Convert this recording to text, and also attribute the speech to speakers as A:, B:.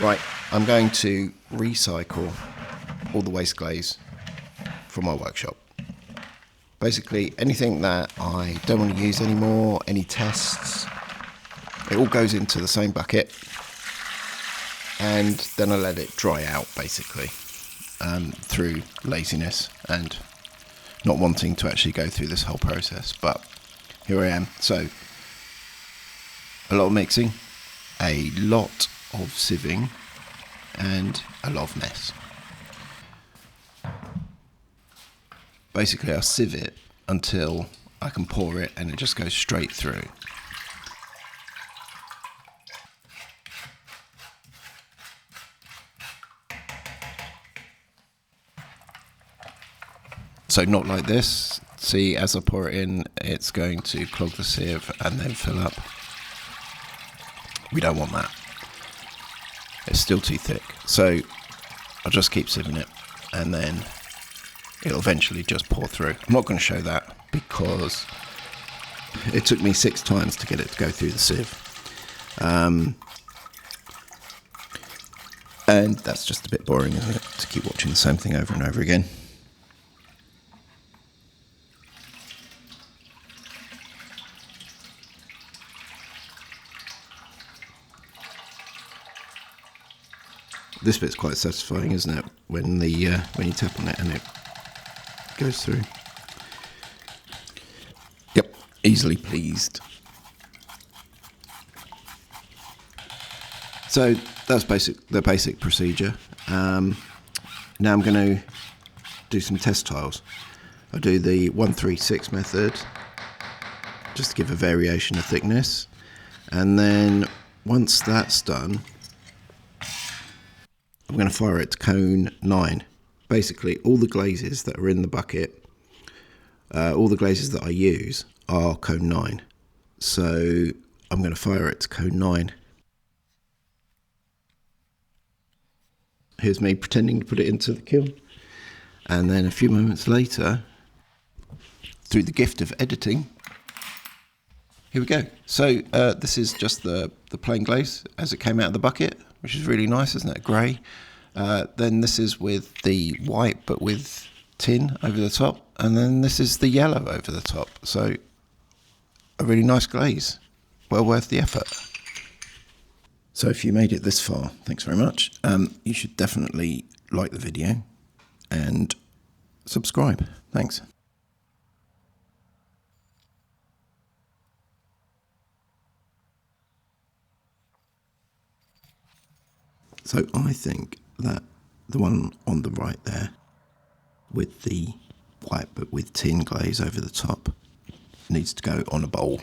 A: Right, I'm going to recycle all the waste glaze from my workshop. Basically, anything that I don't want to use anymore, any tests, it all goes into the same bucket, and then I let it dry out, basically, through laziness and not wanting to actually go through this whole process. But here I am. So, a lot of mixing, a lot of sieving, and a lot of mess. Basically, I sieve it until I can pour it and it just goes straight through. So not like this. See, as I pour it in, it's going to clog the sieve and then fill up. We don't want that. It's still too thick. So I'll just keep sieving it and then it'll eventually just pour through. I'm not going to show that because it took me 6 times to get it to go through the sieve. And that's just a bit boring, isn't it? To keep watching the same thing over and over again. This bit's quite satisfying, isn't it? When you tap on it and it goes through. Yep, easily pleased. So that's the basic procedure. Now I'm going to do some test tiles. I'll do the 136 method, just to give a variation of thickness. And then once that's done, I'm going to fire it to cone 9. Basically, all the glazes that are in the bucket, all the glazes that I use are cone 9. So I'm going to fire it to cone 9. Here's me pretending to put it into the kiln. And then a few moments later, through the gift of editing, here we go. So this is just the plain glaze as it came out of the bucket, which is really nice, isn't it? Grey. Then this is with the white, but with tin over the top. And then this is the yellow over the top. So a really nice glaze. Well worth the effort. So if you made it this far, thanks very much. You should definitely like the video and subscribe. Thanks. So I think that the one on the right there with the white but with tin glaze over the top needs to go on a bowl.